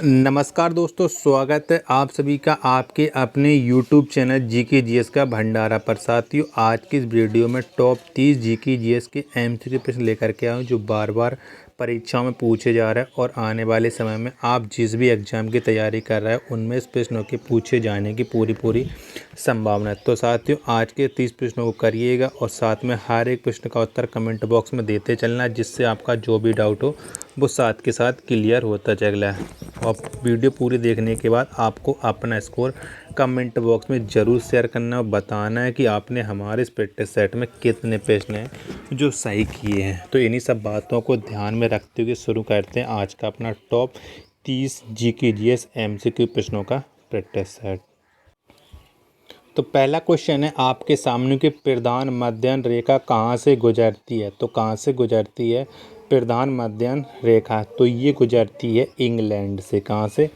नमस्कार दोस्तों, स्वागत है आप सभी का आपके अपने YouTube चैनल जीके जीएस का भंडारा पर। साथियों, आज की इस वीडियो में टॉप 30 जीके जीएस के एमसीक्यू प्रश्न लेकर के आया हूँ जो बार बार परीक्षाओं में पूछे जा रहे हैं और आने वाले समय में आप जिस भी एग्ज़ाम की तैयारी कर रहे हैं उनमें इस प्रश्नों के पूछे जाने की पूरी संभावना है। तो साथियों, आज के 30 प्रश्नों को करिएगा और साथ में हर एक प्रश्न का उत्तर कमेंट बॉक्स में देते चलना, जिससे आपका जो भी डाउट हो वो साथ के साथ क्लियर होता चला है। और वीडियो पूरी देखने के बाद आपको अपना स्कोर कमेंट बॉक्स में ज़रूर शेयर करना और बताना है कि आपने हमारे इस प्रैक्टिस सेट में कितने प्रश्न हैं जो सही किए हैं। तो इन्हीं सब बातों को ध्यान में रखते हुए शुरू करते हैं आज का अपना टॉप 30 जीके जीएस एमसीक्यू प्रश्नों का प्रैक्टिस सेट। तो पहला क्वेश्चन है आपके सामने की प्रधान मध्याह्न रेखा कहाँ से गुजरती है। तो कहाँ से गुजरती है प्रधान मध्याह्न रेखा? तो ये गुजरती है इंग्लैंड से। कहाँ से?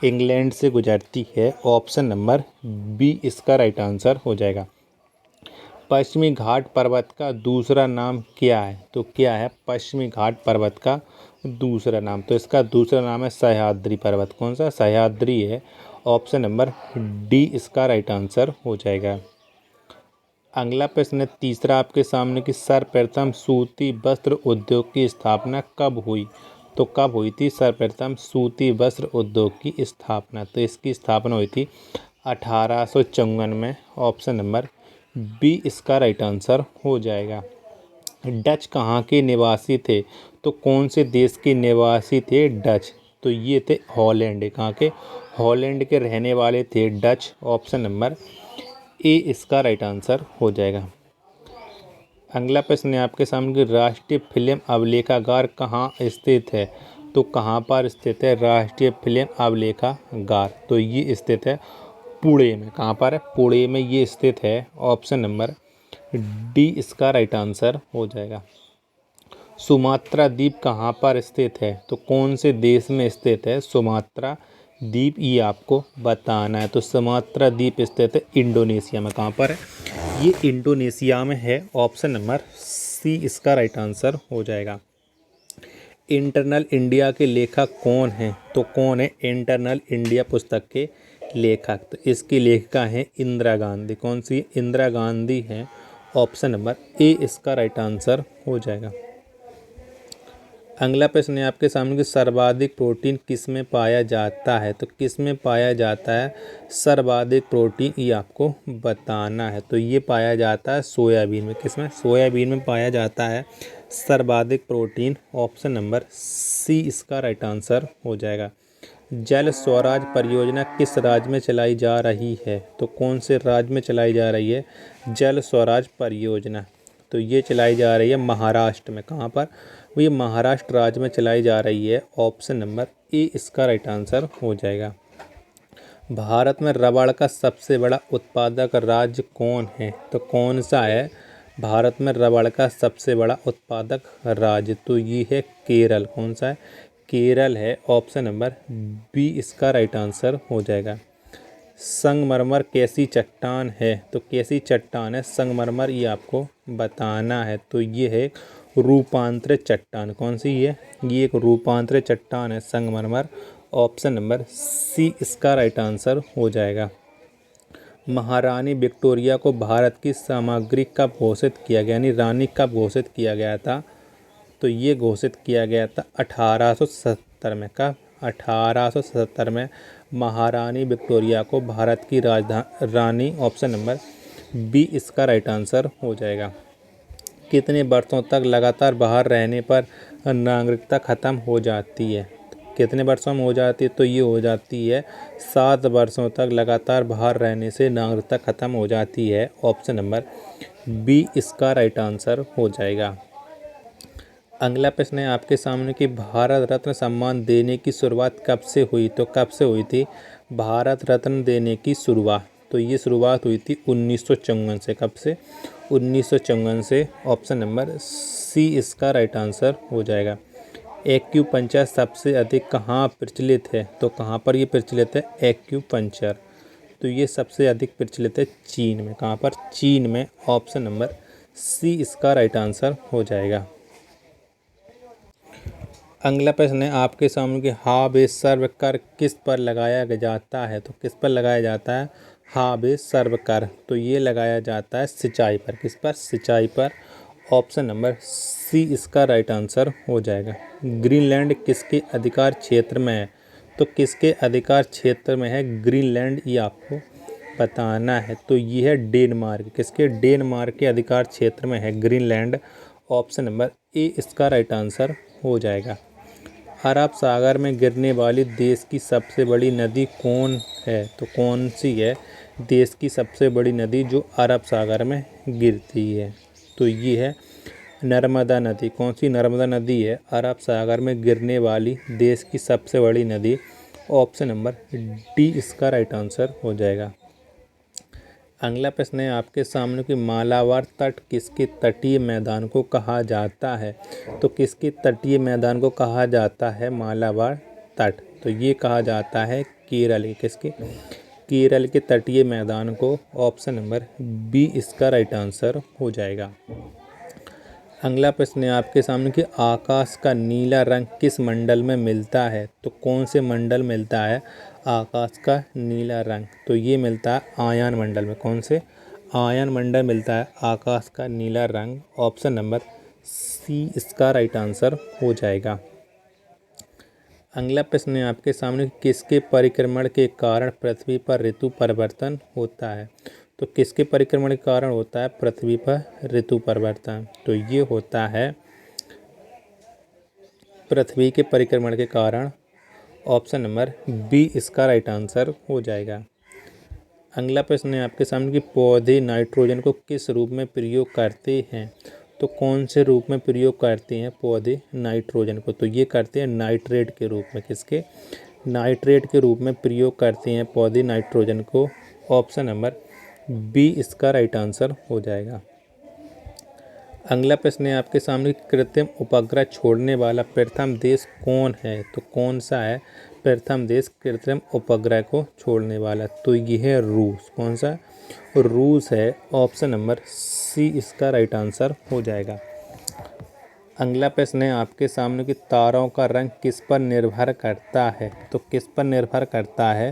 इंग्लैंड से गुजरती है। ऑप्शन नंबर बी इसका राइट आंसर हो जाएगा। पश्चिमी घाट पर्वत का दूसरा नाम क्या है? तो क्या है पश्चिमी घाट पर्वत का दूसरा नाम? तो इसका दूसरा नाम है सह्याद्री पर्वत। कौन सा? सह्याद्री है। ऑप्शन नंबर डी इसका राइट आंसर हो जाएगा। अगला प्रश्न है तीसरा आपके सामने कि सर्वप्रथम सूती वस्त्र उद्योग की स्थापना कब हुई? तो कब हुई थी सर्वप्रथम सूती वस्त्र उद्योग की स्थापना? तो इसकी स्थापना हुई थी 1854 में। ऑप्शन नंबर बी इसका राइट आंसर हो जाएगा। डच कहाँ के निवासी थे? तो कौन से देश के निवासी थे डच? तो ये थे हॉलैंड। कहाँ के? हॉलैंड के रहने वाले थे डच। ऑप्शन नंबर ए इसका राइट आंसर हो जाएगा। अगला प्रश्न है आपके सामने कि राष्ट्रीय फिल्म अभिलेखागार कहाँ स्थित है? तो कहाँ पर स्थित है राष्ट्रीय फिल्म अभिलेखागार? तो ये स्थित है पुणे में। कहाँ पर है? पुणे में ये स्थित है। ऑप्शन नंबर डी इसका राइट आंसर हो जाएगा। सुमात्रा द्वीप कहाँ पर स्थित है? तो कौन से देश में स्थित है सुमात्रा द्वीप? ये आपको बताना है। तो सुमात्रा द्वीप स्थित है इंडोनेशिया में। कहाँ पर है? ये इंडोनेशिया में है। ऑप्शन नंबर सी इसका राइट आंसर हो जाएगा। इंटरनल इंडिया के लेखक कौन हैं? तो कौन है इंटरनल इंडिया पुस्तक के लेखक? तो इसकी लेखिका हैं इंदिरा गांधी। कौन सी? इंदिरा गांधी हैं। ऑप्शन नंबर ए इसका राइट आंसर हो जाएगा। अगला प्रश्न है आपके सामने कि सर्वाधिक प्रोटीन किस में पाया जाता है? तो किस में पाया जाता है सर्वाधिक प्रोटीन? ये आपको बताना है। तो ये पाया जाता है सोयाबीन में। किस में? सोयाबीन में पाया जाता है सर्वाधिक प्रोटीन। ऑप्शन नंबर सी इसका राइट आंसर हो जाएगा। जल स्वराज परियोजना किस राज्य में चलाई जा रही है? तो कौन से राज्य में चलाई जा रही है जल स्वराज परियोजना? तो ये चलाई जा रही है महाराष्ट्र में। कहाँ पर? ये महाराष्ट्र राज्य में चलाई जा रही है। ऑप्शन नंबर ए इसका राइट आंसर हो जाएगा। भारत में रबड़ का सबसे बड़ा उत्पादक राज्य कौन है? तो कौन सा है भारत में रबड़ का सबसे बड़ा उत्पादक राज्य? तो ये है केरल। कौन सा है? केरल है। ऑप्शन नंबर बी इसका राइट आंसर हो जाएगा। संगमरमर कैसी चट्टान है? तो कैसी चट्टान है संगमरमर? ये आपको बताना है। तो ये है रूपांतरित चट्टान। कौन सी है? ये एक रूपांतरित चट्टान है संगमरमर। ऑप्शन नंबर सी इसका राइट आंसर हो जाएगा। महारानी विक्टोरिया को भारत की सामग्री कब घोषित किया गया, यानी रानी कब घोषित किया गया था? तो ये घोषित किया गया था 1870 में। कब? 1870 में महारानी विक्टोरिया को भारत की रानी। ऑप्शन नंबर बी इसका राइट आंसर हो जाएगा। कितने वर्षों तक लगातार बाहर रहने पर नागरिकता खत्म हो जाती है? कितने वर्षों में हो जाती है? तो ये हो जाती है 7 वर्षों तक लगातार बाहर रहने से नागरिकता खत्म हो जाती है। ऑप्शन नंबर बी इसका राइट आंसर हो जाएगा। अगला प्रश्न है आपके सामने कि भारत रत्न सम्मान देने की शुरुआत कब से हुई? तो कब से हुई थी भारत रत्न देने की शुरुआत? तो ये शुरुआत हुई थी 1954 से। कब से? 1954 से। ऑप्शन नंबर सी इसका राइट आंसर हो जाएगा। एक्यूपंक्चर सबसे अधिक कहाँ प्रचलित है? तो कहाँ पर ये प्रचलित है एक्यूपंक्चर? तो ये सबसे अधिक प्रचलित है चीन में। कहाँ पर? चीन में। ऑप्शन नंबर सी इसका राइट आंसर हो जाएगा। अगला प्रश्न है आपके सामने कि हावे सर्व कर किस पर लगाया जाता है। तो किस पर लगाया जाता है हावे सर्व कर, तो ये लगाया जाता है सिंचाई पर। किस पर? सिंचाई पर। ऑप्शन नंबर सी इसका राइट आंसर हो जाएगा। ग्रीनलैंड किसके अधिकार क्षेत्र में है। तो किसके अधिकार क्षेत्र में है ग्रीनलैंड, ये आपको बताना है। तो ये है डेनमार्क। किसके? डेनमार्क के अधिकार क्षेत्र में है ग्रीनलैंड। ऑप्शन नंबर ए इसका राइट आंसर हो जाएगा। अरब सागर में गिरने वाली देश की सबसे बड़ी नदी कौन है। तो कौन सी है देश की सबसे बड़ी नदी जो अरब सागर में गिरती है। तो ये है नर्मदा नदी। कौन सी? नर्मदा नदी है अरब सागर में गिरने वाली देश की सबसे बड़ी नदी। ऑप्शन नंबर डी इसका राइट आंसर हो जाएगा। अगला प्रश्न है आपके सामने कि मालाबार तट किसके तटीय मैदान को कहा जाता है। तो किसके तटीय मैदान को कहा जाता है मालाबार तट। तो ये कहा जाता है केरल के। किसके? केरल के तटीय मैदान को। ऑप्शन नंबर बी इसका राइट आंसर हो जाएगा। अगला प्रश्न है आपके सामने कि आकाश का नीला रंग किस मंडल में मिलता है। तो कौन से मंडल मिलता है आकाश का नीला रंग। तो ये मिलता है आयन मंडल में। कौन से? आयन मंडल मिलता है आकाश का नीला रंग। ऑप्शन नंबर सी इसका राइट आंसर हो जाएगा। अगला प्रश्न है आपके सामने किसके परिक्रमण के कारण पृथ्वी पर ऋतु परिवर्तन होता है। तो किसके परिक्रमण के कारण होता है पृथ्वी पर ऋतु परिवर्तन। तो ये होता है पृथ्वी के परिक्रमण के कारण। ऑप्शन नंबर बी इसका राइट आंसर हो जाएगा। अगला प्रश्न है आपके सामने कि पौधे नाइट्रोजन को किस रूप में प्रयोग करते हैं। तो कौन से रूप में प्रयोग करते हैं पौधे नाइट्रोजन को। तो ये करते हैं नाइट्रेट के रूप में। किसके? नाइट्रेट के रूप में प्रयोग करते हैं पौधे नाइट्रोजन को। ऑप्शन नंबर बी इसका राइट आंसर हो जाएगा। अगला प्रश्न है आपके सामने कृत्रिम उपग्रह छोड़ने वाला प्रथम देश कौन है। तो कौन सा है प्रथम देश कृत्रिम उपग्रह को छोड़ने वाला। तो ये है रूस। कौन सा? रूस है। ऑप्शन नंबर सी इसका राइट आंसर हो जाएगा। अगला प्रश्न है आपके सामने कि तारों का रंग किस पर निर्भर करता है। तो किस पर निर्भर करता है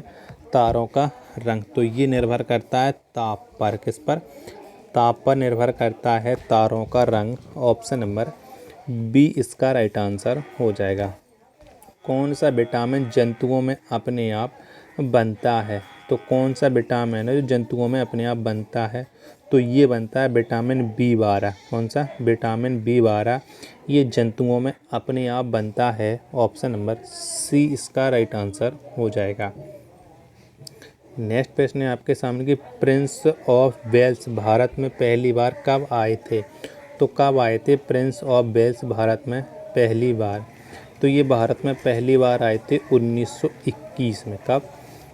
तारों का रंग। तो ये निर्भर करता है ताप पर। किस पर? ताप पर निर्भर करता है तारों का रंग। ऑप्शन नंबर बी इसका राइट आंसर हो जाएगा। कौन सा विटामिन जंतुओं में अपने आप बनता है। तो कौन सा विटामिन है जो जंतुओं में अपने आप बनता है। तो ये बनता है विटामिन B12। कौन सा? विटामिन B12 ये जंतुओं में अपने आप बनता है। ऑप्शन नंबर सी इसका राइट आंसर हो जाएगा। नेक्स्ट प्रश्न है आपके सामने कि प्रिंस ऑफ वेल्स भारत में पहली बार कब आए थे। तो कब आए थे प्रिंस ऑफ वेल्स भारत में पहली बार। तो ये भारत में पहली बार आए थे 1921 में। कब?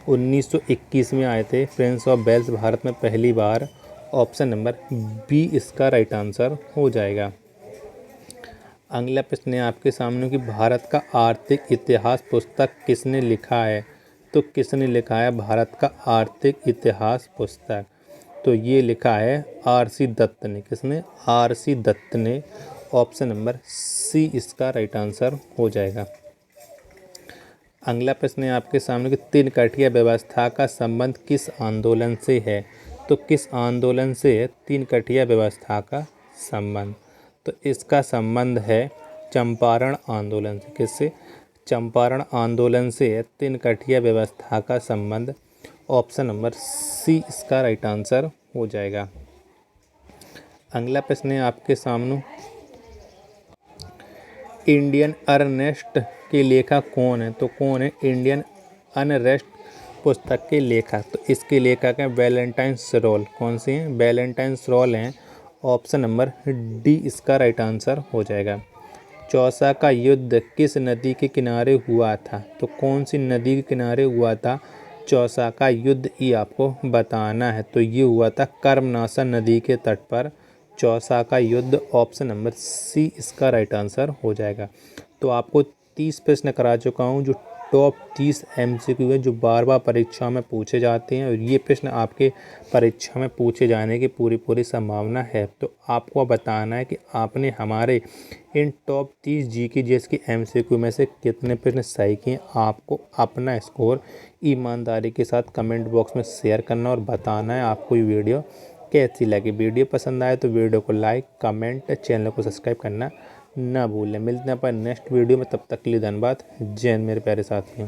1921 में आए थे प्रिंस ऑफ वेल्स भारत में पहली बार। ऑप्शन नंबर बी इसका राइट आंसर हो जाएगा। अगला प्रश्न है आपके सामने कि भारत का आर्थिक इतिहास पुस्तक किसने लिखा है। तो किसने लिखा है भारत का आर्थिक इतिहास पुस्तक। तो ये लिखा है R.C. दत्त ने। किसने? R.C. दत्त ने। ऑप्शन नंबर सी इसका राइट आंसर हो जाएगा। अगला प्रश्न है आपके सामने कि तीन कठिया व्यवस्था का संबंध किस आंदोलन से है। तो किस आंदोलन से है तीन कठिया व्यवस्था का संबंध। तो इसका संबंध है चंपारण आंदोलन से। किससे? चंपारण आंदोलन से है तीन कठिया व्यवस्था का संबंध। ऑप्शन नंबर सी इसका राइट आंसर हो जाएगा। अगला प्रश्न है आपके सामने इंडियन अनरेस्ट के लेखक कौन है। तो कौन है इंडियन अनरेस्ट पुस्तक के लेखक। तो इसके लेखक हैं वैलेंटाइन रोल। कौन से हैं? वैलेंटाइन रोल हैं। ऑप्शन नंबर डी इसका राइट आंसर हो जाएगा। चौसा का युद्ध किस नदी के किनारे हुआ था। तो कौन सी नदी के किनारे हुआ था चौसा का युद्ध, ये आपको बताना है। तो ये हुआ था कर्मनाशा नदी के तट पर चौसा का युद्ध। ऑप्शन नंबर सी इसका राइट आंसर हो जाएगा। तो आपको 30 प्रश्न करा चुका हूँ जो टॉप 30 MCQ है जो बार बार परीक्षा में पूछे जाते हैं और ये प्रश्न आपके परीक्षा में पूछे जाने की पूरी संभावना है। तो आपको बताना है कि आपने हमारे इन टॉप 30 जीके जीएस के एमसीक्यू में से कितने प्रश्न सही किए। आपको अपना स्कोर ईमानदारी के साथ कमेंट बॉक्स में शेयर करना और बताना है आपको ये वीडियो कैसी लगी। वीडियो पसंद आए तो वीडियो को लाइक, कमेंट, चैनल को सब्सक्राइब करना ना भूलें। मिलते हैं अपन नेक्स्ट वीडियो में, तब तक के लिए धन्यवाद। जय हिंद मेरे प्यारे साथियों।